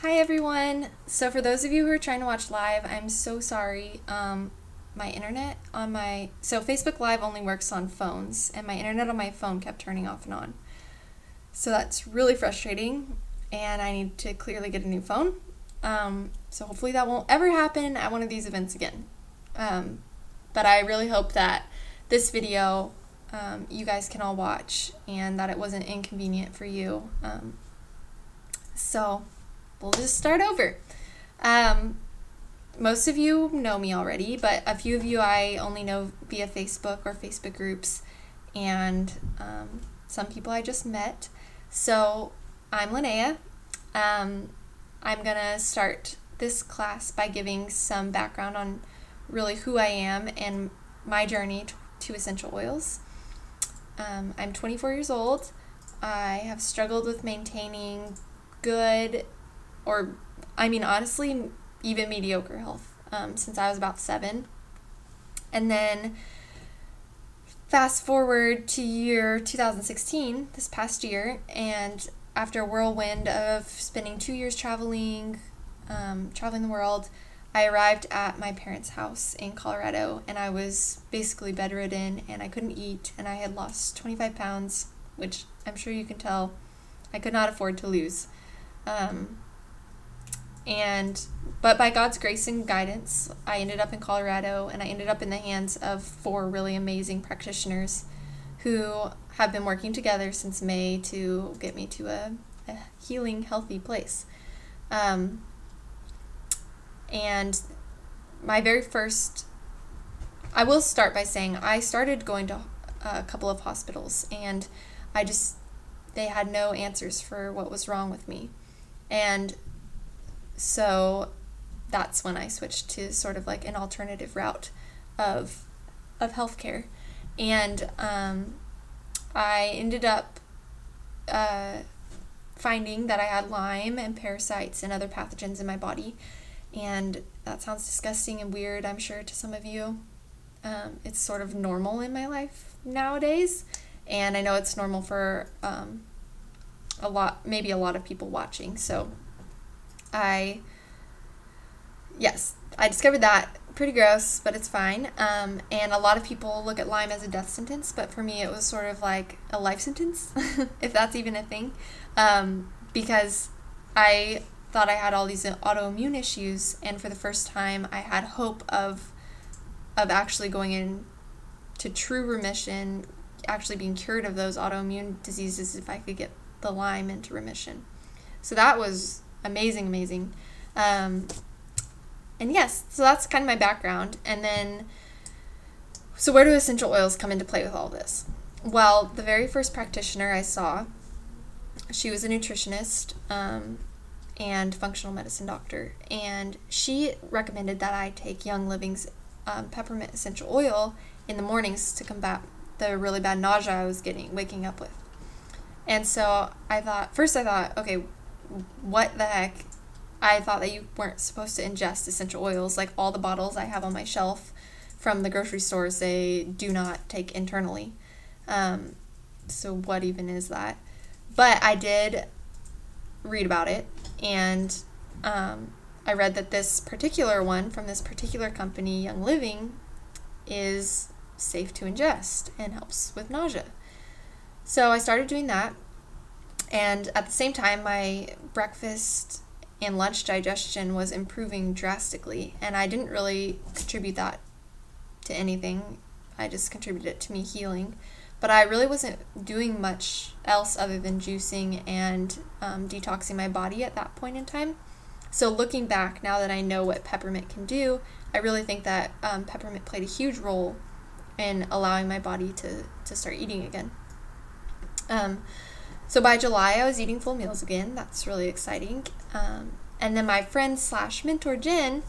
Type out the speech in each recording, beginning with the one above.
Hi everyone! So for those of you who are trying to watch live, I'm so sorry. My internet on so Facebook Live only works on phones, and my internet on my phone kept turning off and on. So that's really frustrating, and I need to clearly get a new phone. So hopefully that won't ever happen at one of these events again. But I really hope that this video you guys can all watch, and that it wasn't inconvenient for you. So we'll just start over. Most of you know me already, but a few of you I only know via Facebook or Facebook groups, and some people I just met. So I'm Linnea. I'm gonna start this class by giving some background on really who I am and my journey to essential oils. I'm 24 years old. I have struggled with maintaining good, or I mean honestly even mediocre health since I was about 7. And then fast forward to year 2016, this past year, and after a whirlwind of spending 2 years traveling the world, I arrived at my parents' house in Colorado, and I was basically bedridden, and I couldn't eat, and I had lost 25 pounds, which I'm sure you can tell I could not afford to lose. But by God's grace and guidance, I ended up in Colorado, and I ended up in the hands of 4 really amazing practitioners who have been working together since May to get me to a healing, healthy place. And my very first, I will start by saying I started going to a couple of hospitals, and they had no answers for what was wrong with me. And so that's when I switched to sort of like an alternative route of healthcare. And I ended up finding that I had Lyme and parasites and other pathogens in my body. And that sounds disgusting and weird, I'm sure, to some of you. It's sort of normal in my life nowadays. And I know it's normal for maybe a lot of people watching. So I discovered that. Pretty gross, but it's fine. And a lot of people look at Lyme as a death sentence, but for me it was sort of like a life sentence, if that's even a thing, because I thought I had all these autoimmune issues, and for the first time I had hope of actually going into true remission, actually being cured of those autoimmune diseases if I could get the Lyme into remission. So that was amazing. And yes, so that's kind of my background. And then, so where do essential oils come into play with all this? Well, the very first practitioner I saw, she was a nutritionist and functional medicine doctor, and she recommended that I take Young Living's peppermint essential oil in the mornings to combat the really bad nausea I was waking up with. And so I thought, okay, what the heck? I thought that you weren't supposed to ingest essential oils. Like all the bottles I have on my shelf from the grocery stores, they do not take internally. So what even is that? But I did read about it, and I read that this particular one from this particular company, Young Living, is safe to ingest and helps with nausea. So I started doing that, and at the same time my breakfast and lunch digestion was improving drastically, and I didn't really contribute that to anything. I just contributed it to me healing, but I really wasn't doing much else other than juicing and detoxing my body at that point in time. So looking back, now that I know what peppermint can do, I really think that peppermint played a huge role in allowing my body to start eating again. So by July, I was eating full meals again. That's really exciting. And then my friend / mentor, Jen,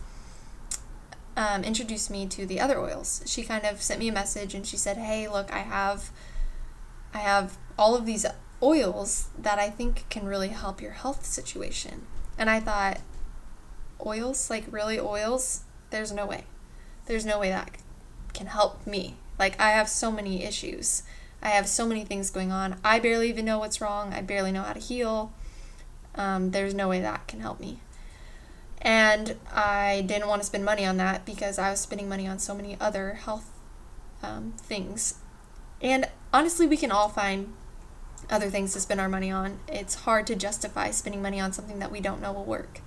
introduced me to the other oils. She kind of sent me a message, and she said, hey, look, I have all of these oils that I think can really help your health situation. And I thought, oils? Like really oils? There's no way. There's no way that can help me. Like I have so many issues. I have so many things going on. I barely even know what's wrong. I barely know how to heal. There's no way that can help me. And I didn't want to spend money on that because I was spending money on so many other health things. And honestly, we can all find other things to spend our money on. It's hard to justify spending money on something that we don't know will work.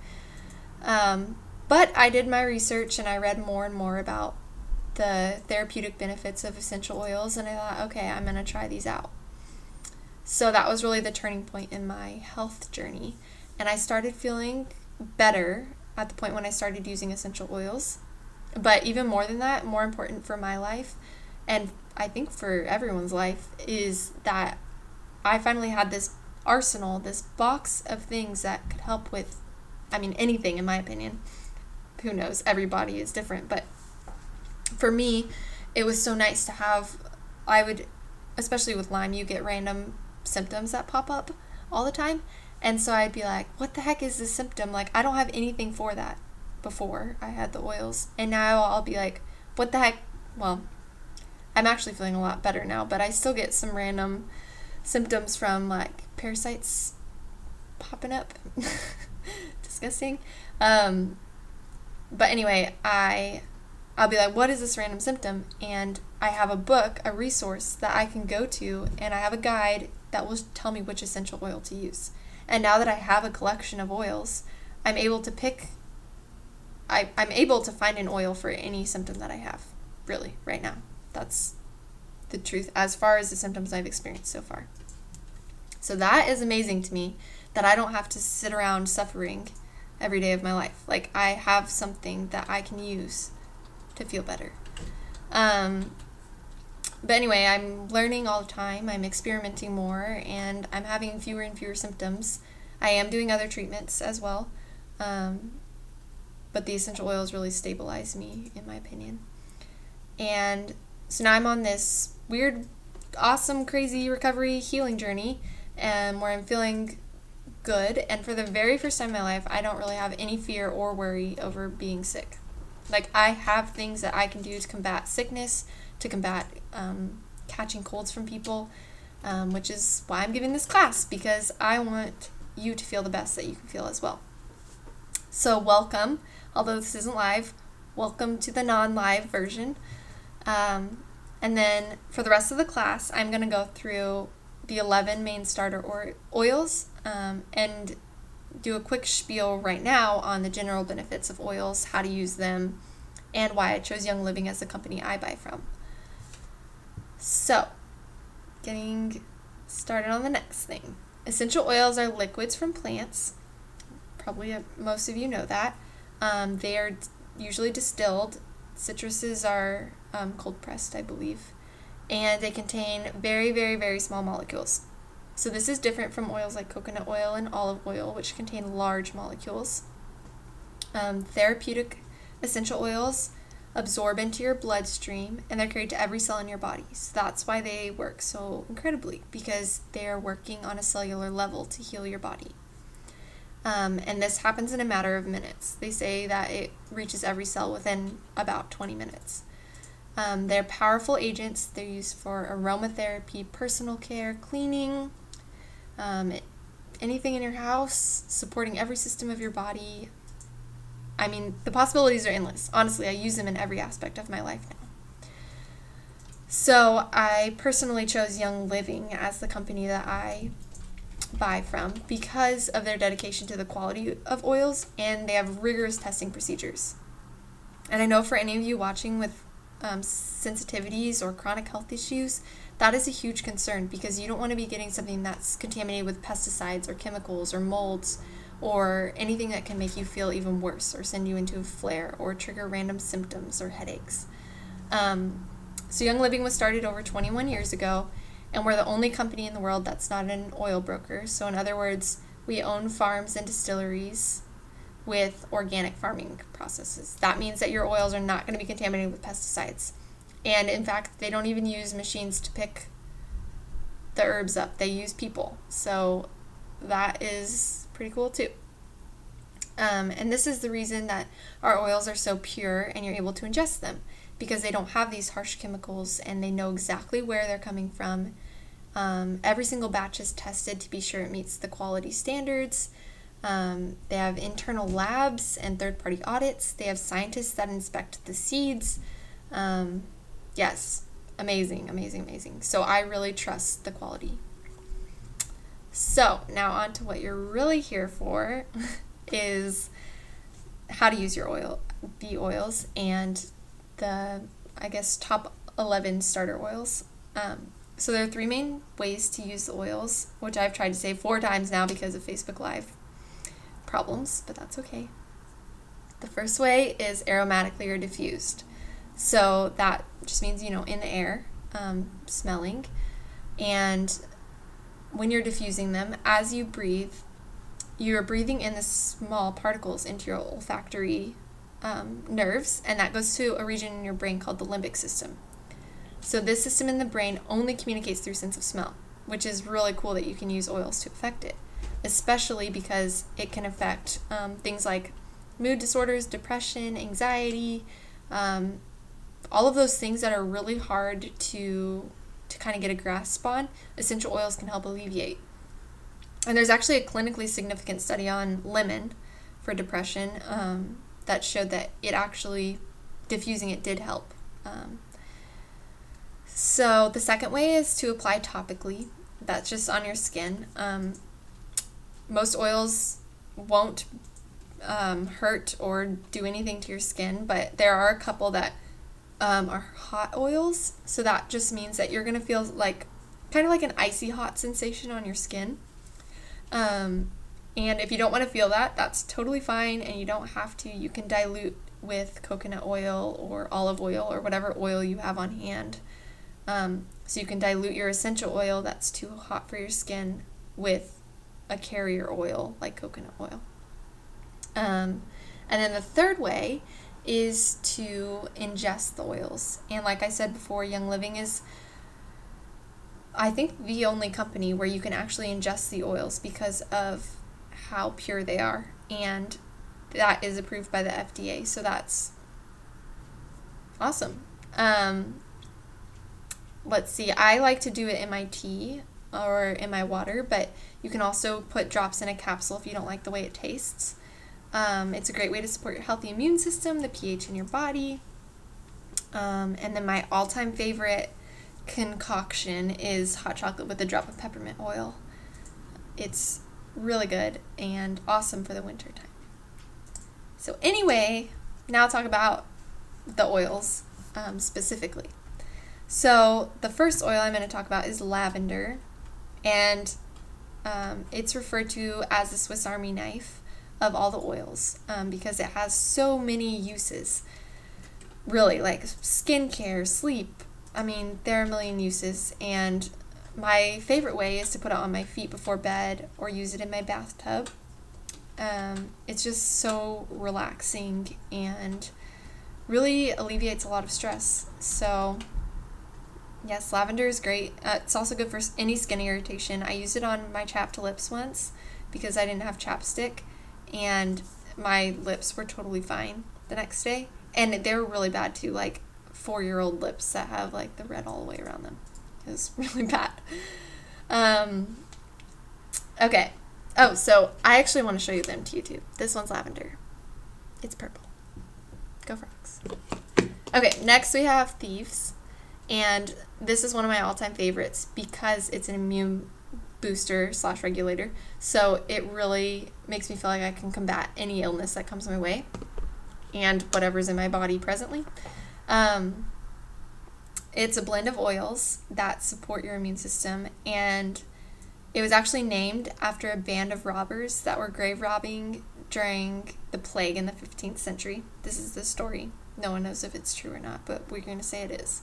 But I did my research and I read more and more about the therapeutic benefits of essential oils, and I thought, okay, I'm going to try these out. So that was really the turning point in my health journey. And I started feeling better at the point when I started using essential oils. But even more than that, more important for my life, and I think for everyone's life, is that I finally had this arsenal, this box of things that could help with, anything in my opinion. Who knows? Everybody is different. But for me, it was so nice to have, especially with Lyme, you get random symptoms that pop up all the time. And so I'd be like, what the heck is this symptom? Like, I don't have anything for that before I had the oils. And now I'll be like, what the heck? Well, I'm actually feeling a lot better now, but I still get some random symptoms from like parasites popping up. Disgusting. But anyway, I'll be like, what is this random symptom? And I have a book, a resource that I can go to, and I have a guide that will tell me which essential oil to use. And now that I have a collection of oils, I'm able to I'm able to find an oil for any symptom that I have, really, right now. That's the truth as far as the symptoms I've experienced so far. So that is amazing to me, that I don't have to sit around suffering every day of my life. Like, I have something that I can use to feel better. But anyway, I'm learning all the time. I'm experimenting more, and I'm having fewer and fewer symptoms. I am doing other treatments as well. But the essential oils really stabilize me, in my opinion. And so now I'm on this weird, awesome, crazy recovery healing journey, where I'm feeling good. And for the very first time in my life, I don't really have any fear or worry over being sick. Like, I have things that I can do to combat sickness, to combat catching colds from people, which is why I'm giving this class, because I want you to feel the best that you can feel as well. So welcome, although this isn't live, welcome to the non-live version. And then for the rest of the class, I'm going to go through the 11 main starter oils and do a quick spiel right now on the general benefits of oils, how to use them, and why I chose Young Living as the company I buy from. So, getting started on the next thing. Essential oils are liquids from plants. Probably most of you know that. They are usually distilled. Citruses are cold pressed, I believe. And they contain very, very, very small molecules. So this is different from oils like coconut oil and olive oil, which contain large molecules. Therapeutic essential oils absorb into your bloodstream, and they're carried to every cell in your body. So that's why they work so incredibly, because they are working on a cellular level to heal your body. And this happens in a matter of minutes. They say that it reaches every cell within about 20 minutes. They're powerful agents. They're used for aromatherapy, personal care, cleaning, anything in your house, supporting every system of your body. I mean, the possibilities are endless. Honestly, I use them in every aspect of my life now. So I personally chose Young Living as the company that I buy from because of their dedication to the quality of oils, and they have rigorous testing procedures. And I know for any of you watching with sensitivities or chronic health issues, that is a huge concern, because you don't want to be getting something that's contaminated with pesticides or chemicals or molds or anything that can make you feel even worse or send you into a flare or trigger random symptoms or headaches. So Young Living was started over 21 years ago, and we're the only company in the world that's not an oil broker. So in other words, we own farms and distilleries with organic farming processes. That means that your oils are not going to be contaminated with pesticides. And in fact, they don't even use machines to pick the herbs up. They use people. So that is pretty cool too. And this is the reason that our oils are so pure and you're able to ingest them, because they don't have these harsh chemicals and they know exactly where they're coming from. Every single batch is tested to be sure it meets the quality standards. They have internal labs and third-party audits. They have scientists that inspect the seeds. Yes, amazing, amazing, amazing. So I really trust the quality. So now on to what you're really here for is how to use your the oils and the, I guess, top 11 starter oils. So there are 3 main ways to use the oils, which I've tried to say 4 times now because of Facebook Live problems, but that's okay. The first way is aromatically or diffused. So that just means, in the air, smelling. And when you're diffusing them, as you breathe, you're breathing in the small particles into your olfactory nerves, and that goes to a region in your brain called the limbic system. So this system in the brain only communicates through sense of smell, which is really cool that you can use oils to affect it, especially because it can affect things like mood disorders, depression, anxiety, all of those things that are really hard to kind of get a grasp on. Essential oils can help alleviate. And there's actually a clinically significant study on lemon for depression that showed that it actually, diffusing it did help. So the second way is to apply topically. That's just on your skin. Most oils won't hurt or do anything to your skin, but there are a couple that are hot oils. So that just means that you're going to feel kind of like an icy hot sensation on your skin. And if you don't want to feel that, that's totally fine, and you don't have to. You can dilute with coconut oil or olive oil or whatever oil you have on hand. So you can dilute your essential oil that's too hot for your skin with a carrier oil like coconut oil. And then the third way is to ingest the oils. And like I said before, Young Living is, I think, the only company where you can actually ingest the oils because of how pure they are. And that is approved by the FDA, so that's awesome. Let's see, I like to do it in my tea or in my water, but you can also put drops in a capsule if you don't like the way it tastes. It's a great way to support your healthy immune system, the pH in your body. And then my all-time favorite concoction is hot chocolate with a drop of peppermint oil. It's really good and awesome for the winter time. So anyway, now I'll talk about the oils specifically. So the first oil I'm going to talk about is lavender, and it's referred to as the Swiss Army knife of all the oils because it has so many uses, really, like skincare, sleep. I mean, there are a million uses, and my favorite way is to put it on my feet before bed or use it in my bathtub. It's just so relaxing and really alleviates a lot of stress. So yes, lavender is great. It's also good for any skin irritation. I used it on my chapped lips once because I didn't have chapstick, and my lips were totally fine the next day. And they were really bad too, like 4-year-old lips that have like the red all the way around them. It was really bad. Okay. Oh, so I actually want to show you them to YouTube. This one's lavender. It's purple. Go Frogs. Okay, next we have Thieves. And this is one of my all-time favorites because it's an immune booster / regulator. So it really makes me feel like I can combat any illness that comes my way and whatever's in my body presently. It's a blend of oils that support your immune system, and it was actually named after a band of robbers that were grave robbing during the plague in the 15th century. This is the story. No one knows if it's true or not, but we're going to say it is.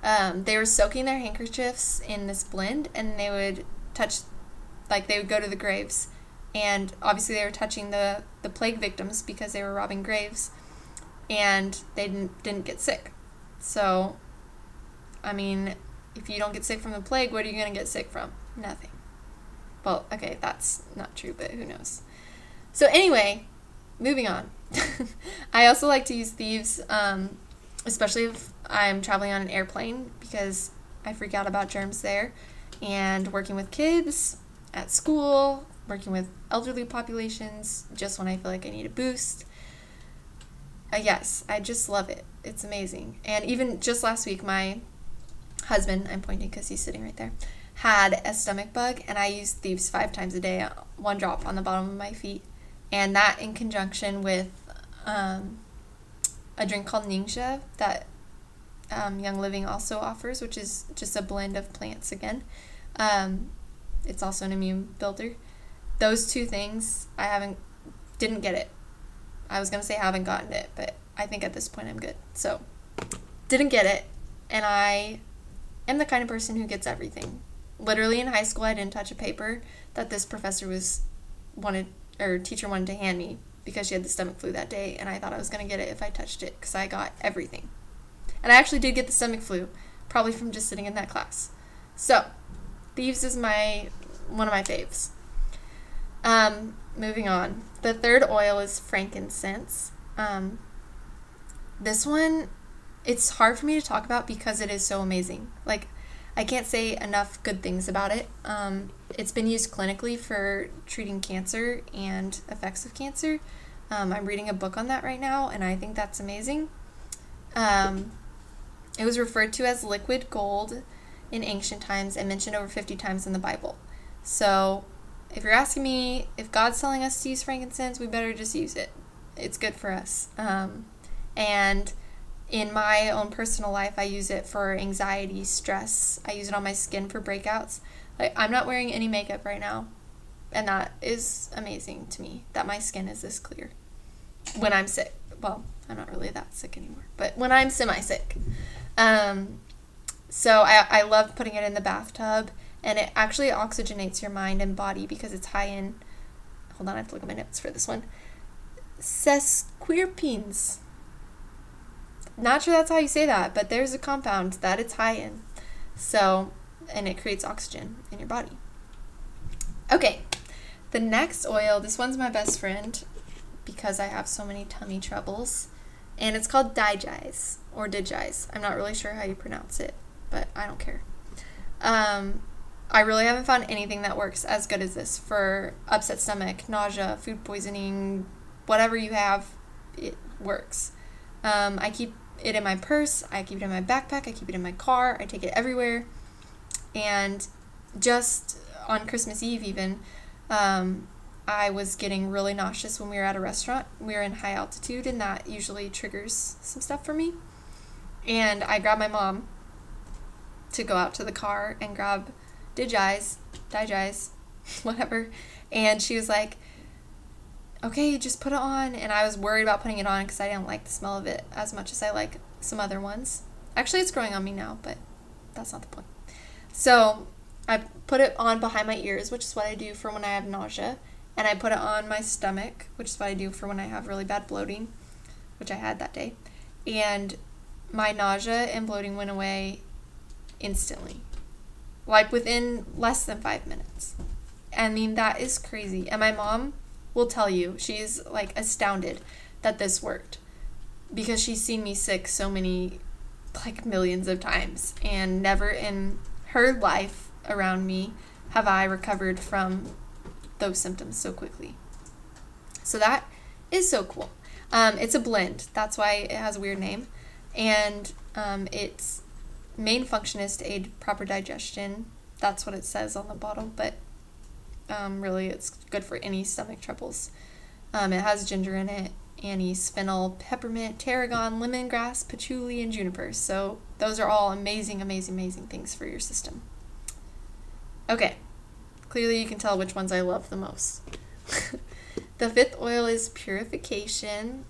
They were soaking their handkerchiefs in this blend, and they would they would go to the graves, and obviously they were touching the plague victims because they were robbing graves, and they didn't get sick. So, I mean, if you don't get sick from the plague, what are you going to get sick from? Nothing. Well, okay, that's not true, but who knows. So anyway, moving on. I also like to use Thieves, especially if I'm traveling on an airplane, because I freak out about germs there. And working with kids at school, working with elderly populations just when I feel like I need a boost. Yes, I just love it. It's amazing. And even just last week, my husband, I'm pointing because he's sitting right there, had a stomach bug, and I used Thieves 5 times a day, 1 drop on the bottom of my feet. And that in conjunction with a drink called Ningxia that Young Living also offers, which is just a blend of plants again. It's also an immune builder. Those 2 things, didn't get it. I was going to say I haven't gotten it, but I think at this point I'm good. So, didn't get it, and I am the kind of person who gets everything. Literally in high school, I didn't touch a paper that this teacher wanted to hand me because she had the stomach flu that day, and I thought I was going to get it if I touched it because I got everything. And I actually did get the stomach flu, probably from just sitting in that class. So, Thieves is one of my faves. Moving on. The third oil is frankincense. This one, it's hard for me to talk about because it is so amazing. Like, I can't say enough good things about it. It's been used clinically for treating cancer and effects of cancer. I'm reading a book on that right now, and I think that's amazing. It was referred to as liquid gold in ancient times and mentioned over 50 times in the Bible. So, if you're asking me if God's telling us to use frankincense, we better just use it. It's good for us. And in my own personal life, I use it for anxiety, stress. I use it on my skin for breakouts. Like, I'm not wearing any makeup right now, and that is amazing to me, that my skin is this clear when I'm sick. Well, I'm not really that sick anymore, but when I'm semi-sick. So I love putting it in the bathtub, and it actually oxygenates your mind and body because it's high in, hold on, I have to look at my notes for this one, sesquiterpenes. Not sure that's how you say that, but there's a compound that it's high in. So, and it creates oxygen in your body. Okay, the next oil, this one's my best friend because I have so many tummy troubles, and it's called Digize, or Digize. I'm not really sure how you pronounce it, but I don't care. I really haven't found anything that works as good as this for upset stomach, nausea, food poisoning, whatever you have, it works. I keep it in my purse, I keep it in my backpack, I keep it in my car, I take it everywhere. And just on Christmas Eve even, I was getting really nauseous when we were at a restaurant. We were in high altitude, and that usually triggers some stuff for me. And I grabbed my mom to go out to the car and grab Digize, whatever. And she was like, okay, just put it on. And I was worried about putting it on because I didn't like the smell of it as much as I like some other ones. Actually, it's growing on me now, but that's not the point. So I put it on behind my ears, which is what I do for when I have nausea. And I put it on my stomach, which is what I do for when I have really bad bloating, which I had that day. And my nausea and bloating went away instantly. Like within less than 5 minutes. I mean, that is crazy. And my mom will tell you, she's like astounded that this worked. Because she's seen me sick so many, like millions of times. And never in her life around me have I recovered from those symptoms so quickly. So that is so cool. It's a blend. That's why it has a weird name. And its main function is to aid proper digestion. That's what it says on the bottle, but really it's good for any stomach troubles. It has ginger in it, anise, fennel, peppermint, tarragon, lemongrass, patchouli, and juniper. So those are all amazing, amazing, amazing things for your system. Okay, clearly you can tell which ones I love the most. The fifth oil is purification,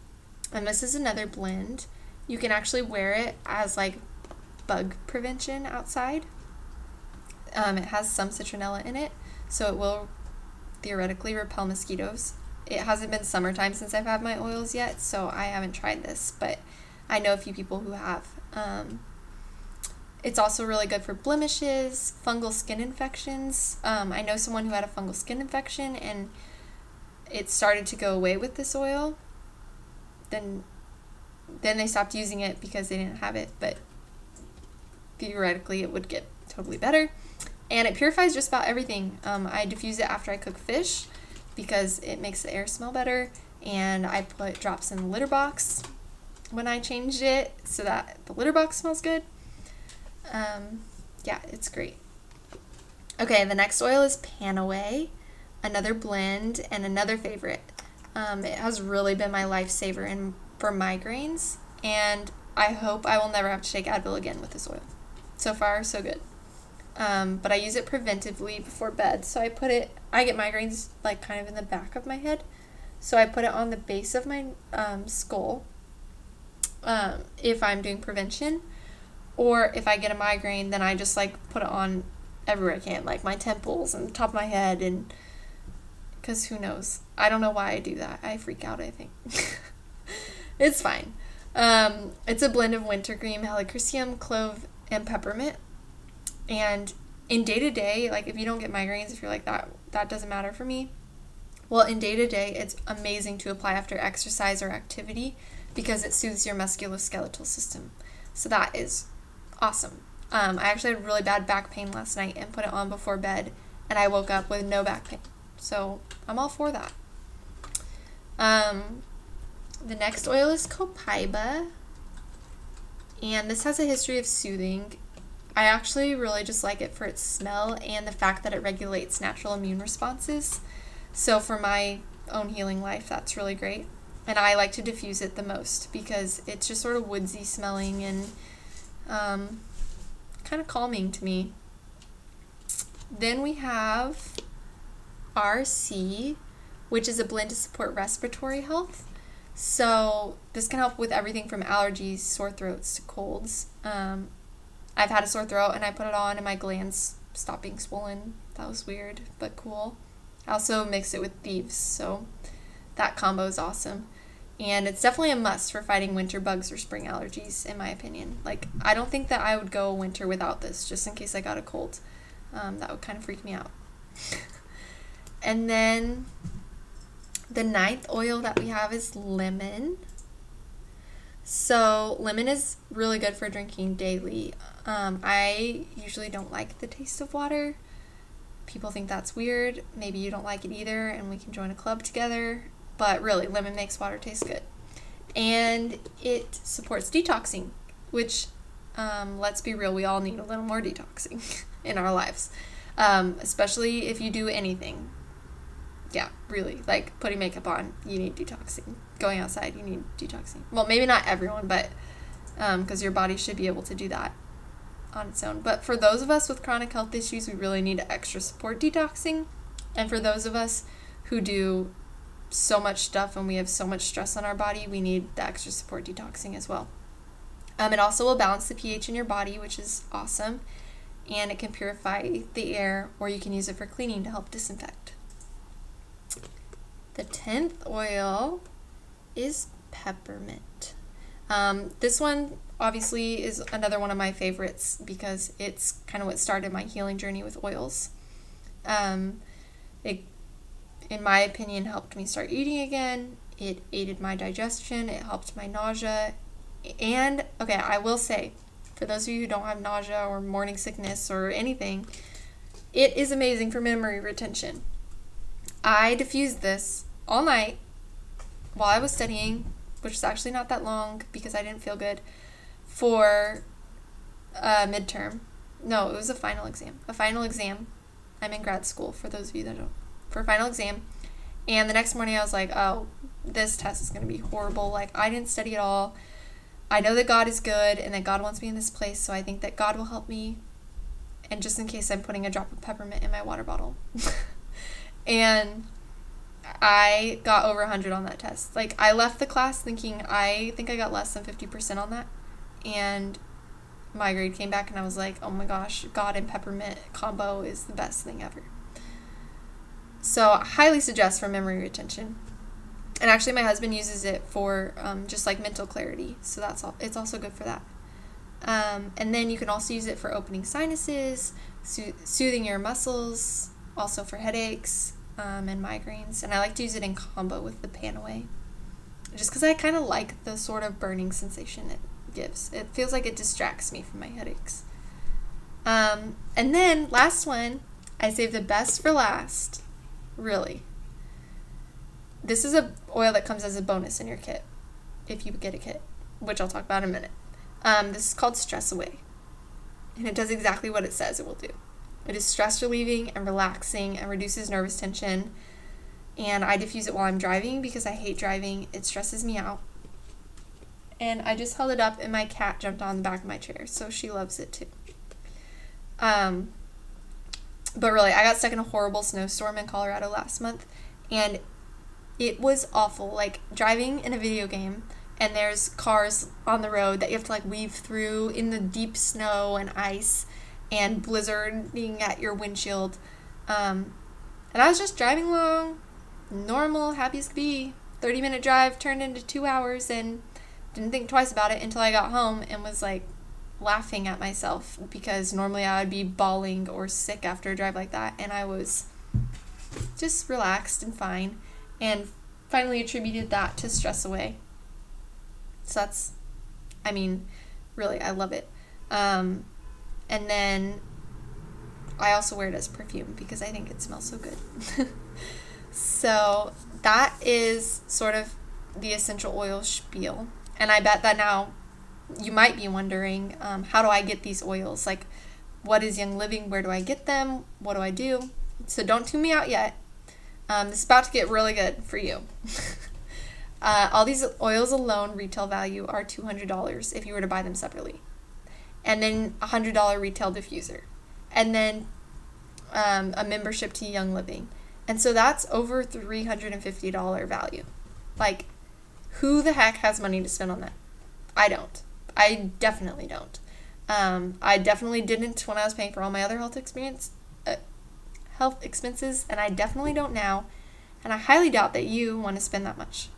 and this is another blend. You can actually wear it as like bug prevention outside. It has some citronella in it, so it will theoretically repel mosquitoes. It hasn't been summertime since I've had my oils yet, so I haven't tried this, but I know a few people who have. It's also really good for blemishes, fungal skin infections. I know someone who had a fungal skin infection, and it started to go away with this oil. Then they stopped using it because they didn't have it, but theoretically it would get totally better. And it purifies just about everything. I diffuse it after I cook fish because it makes the air smell better. And I put drops in the litter box when I changed it so that the litter box smells good. Yeah, it's great. Okay, the next oil is Panaway, another blend and another favorite. It has really been my lifesaver for migraines, and I hope I will never have to take Advil again with this oil. So far, so good. But I use it preventively before bed, so I get migraines like kind of in the back of my head, so I put it on the base of my skull if I'm doing prevention, or if I get a migraine, then I just like put it on everywhere I can, like my temples and the top of my head, and because who knows, I don't know why I do that. I freak out, I think. It's fine. It's a blend of wintergreen, helichrysum, clove, and peppermint. And in day-to-day, like if you don't get migraines, if you're like that doesn't matter for me. Well, in day-to-day, it's amazing to apply after exercise or activity because it soothes your musculoskeletal system. So that is awesome. I actually had really bad back pain last night and put it on before bed, and I woke up with no back pain. So I'm all for that. The next oil is copaiba, and this has a history of soothing. I actually really just like it for its smell and the fact that it regulates natural immune responses. So for my own healing life, that's really great. And I like to diffuse it the most because it's just sort of woodsy smelling and kind of calming to me. Then we have RC, which is a blend to support respiratory health. So this can help with everything from allergies, sore throats, to colds. I've had a sore throat and I put it on and my glands stopped being swollen. That was weird, but cool. I also mix it with thieves, so that combo is awesome. And it's definitely a must for fighting winter bugs or spring allergies, in my opinion. Like, I don't think that I would go a winter without this, just in case I got a cold. That would kind of freak me out. And then the 9th oil that we have is lemon. So lemon is really good for drinking daily. I usually don't like the taste of water. People think that's weird. Maybe you don't like it either, and we can join a club together. But really, lemon makes water taste good. And it supports detoxing, which, let's be real, we all need a little more detoxing in our lives. Especially if you do anything. Yeah, really. Like putting makeup on, you need detoxing. Going outside, you need detoxing. Well, maybe not everyone, but because your body should be able to do that on its own. But for those of us with chronic health issues, we really need extra support detoxing. And for those of us who do so much stuff and we have so much stress on our body, we need the extra support detoxing as well. It also will balance the pH in your body, which is awesome. And it can purify the air, or you can use it for cleaning to help disinfect. The 10th oil is peppermint. This one obviously is another one of my favorites because it's kind of what started my healing journey with oils. It, in my opinion, helped me start eating again. It aided my digestion. It helped my nausea. And, okay, I will say, for those of you who don't have nausea or morning sickness or anything, it is amazing for memory retention. I diffused this all night while I was studying, which is actually not that long because I didn't feel good, for a midterm. No, it was a final exam. A final exam. I'm in grad school, for those of you that don't. For a final exam. And the next morning I was like, oh, this test is going to be horrible. Like, I didn't study at all. I know that God is good and that God wants me in this place, so I think that God will help me. And just in case, I'm putting a drop of peppermint in my water bottle. And I got over 100 on that test. Like, I left the class thinking, I think I got less than 50% on that. And my grade came back and I was like, oh my gosh, God and peppermint combo is the best thing ever. So I highly suggest for memory retention. And actually my husband uses it for just like mental clarity. So it's also good for that. And then you can also use it for opening sinuses, soothing your muscles, also for headaches and migraines. And I like to use it in combo with the Panaway, just because I kind of like the sort of burning sensation it gives. It feels like it distracts me from my headaches. And then last one, I saved the best for last. Really. This is a oil that comes as a bonus in your kit, if you get a kit, which I'll talk about in a minute. This is called Stress Away, and it does exactly what it says it will do. It is stress relieving and relaxing and reduces nervous tension, and I diffuse it while I'm driving because I hate driving. It stresses me out. And I just held it up and my cat jumped on the back of my chair, so she loves it too. But really, I got stuck in a horrible snowstorm in Colorado last month, and it was awful. Like, driving in a video game, and there's cars on the road that you have to, like, weave through in the deep snow and ice and blizzarding at your windshield. And I was just driving along, normal, happy as could be. 30-minute drive turned into 2 hours, and didn't think twice about it until I got home and was, like, laughing at myself, because normally I would be bawling or sick after a drive like that, and I was just relaxed and fine, and finally attributed that to Stress Away. So that's, I mean, really, I love it. And then I also wear it as perfume because I think it smells so good. So that is sort of the essential oil spiel, and I bet that now you might be wondering, how do I get these oils? Like, what is Young Living? Where do I get them? What do I do? So don't tune me out yet. This is about to get really good for you. All these oils alone, retail value, are $200 if you were to buy them separately. And then $100 retail diffuser. And then a membership to Young Living. And so that's over $350 value. Like, who the heck has money to spend on that? I don't. I definitely don't. I definitely didn't when I was paying for all my other health expenses, and I definitely don't now. And I highly doubt that you want to spend that much.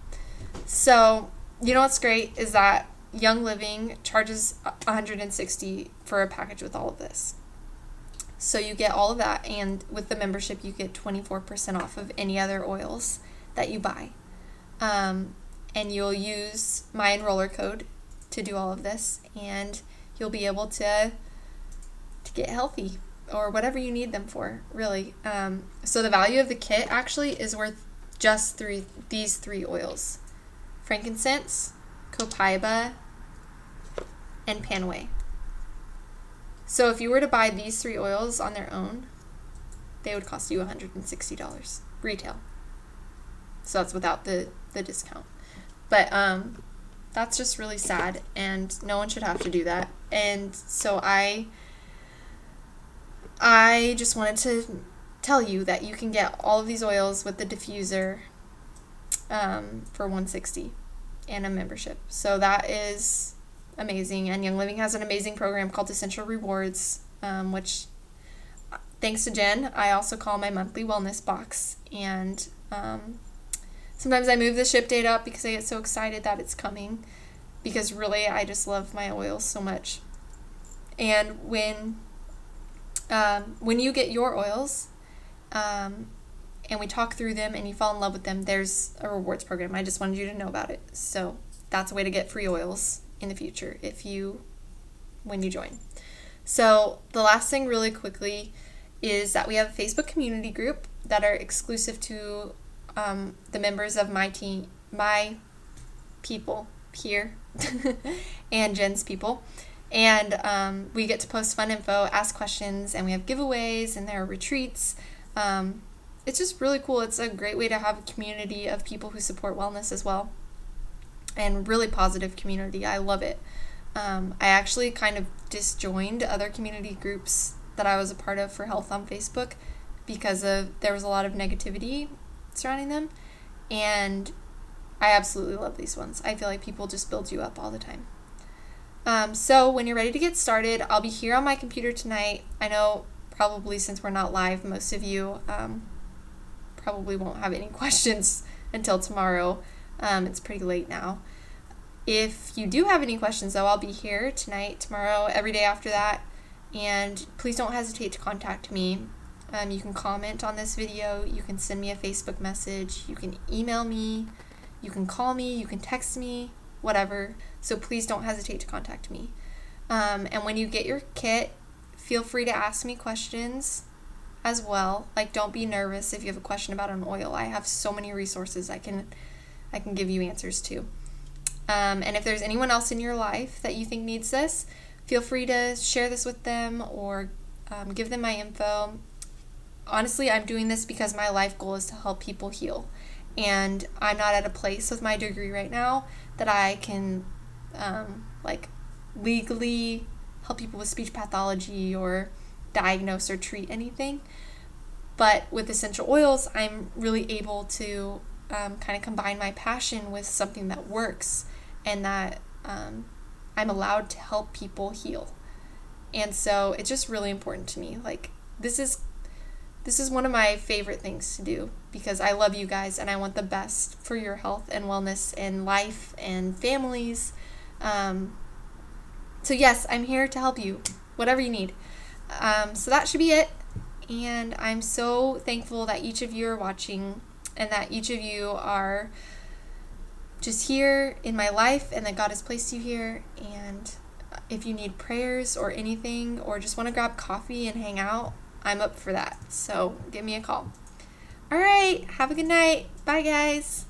So, you know what's great is that Young Living charges $160 for a package with all of this. So you get all of that, and with the membership you get 24% off of any other oils that you buy. And you'll use my enroller code to do all of this, and you'll be able to get healthy or whatever you need them for, really. So the value of the kit actually is worth just these three oils: frankincense, copaiba, and panway. So if you were to buy these three oils on their own, they would cost you $160 retail. So that's without the discount. But that's just really sad, and no one should have to do that. And so I just wanted to tell you that you can get all of these oils with the diffuser for $160 and a membership. So that is amazing. And Young Living has an amazing program called Essential Rewards, which, thanks to Jen, I also call my monthly wellness box. And sometimes I move the ship date up because I get so excited that it's coming, because really I just love my oils so much. And when you get your oils, and we talk through them and you fall in love with them, there's a rewards program. I just wanted you to know about it. So that's a way to get free oils in the future when you join. So the last thing really quickly is that we have a Facebook community group that are exclusive to the members of my team, my people here, and Jen's people. And we get to post fun info, ask questions, and we have giveaways, and there are retreats. It's just really cool. It's a great way to have a community of people who support wellness as well, and really positive community. I love it. I actually kind of disjoined other community groups that I was a part of for health on Facebook because there was a lot of negativity surrounding them, and I absolutely love these ones. I feel like people just build you up all the time. So when you're ready to get started, I'll be here on my computer tonight. I know probably since we're not live, most of you probably won't have any questions until tomorrow. It's pretty late now. If you do have any questions, though, I'll be here tonight, tomorrow, every day after that. And please don't hesitate to contact me. You can comment on this video. You can send me a Facebook message. You can email me. You can call me. You can text me. Whatever. So please don't hesitate to contact me. And when you get your kit, Feel free to ask me questions as well. Like, don't be nervous if you have a question about an oil. I have so many resources I can give you answers to. And if there's anyone else in your life that you think needs this, feel free to share this with them or give them my info. Honestly, I'm doing this because my life goal is to help people heal. And I'm not at a place with my degree right now that I can legally help people with speech pathology or diagnose or treat anything. But with essential oils, I'm really able to kind of combine my passion with something that works and that I'm allowed to help people heal. And so it's just really important to me. Like, this is one of my favorite things to do because I love you guys and I want the best for your health and wellness and life and families. So yes, I'm here to help you, whatever you need. So that should be it. And I'm so thankful that each of you are watching and that each of you are just here in my life and that God has placed you here. And if you need prayers or anything or just want to grab coffee and hang out, I'm up for that. So give me a call. All right. Have a good night. Bye, guys.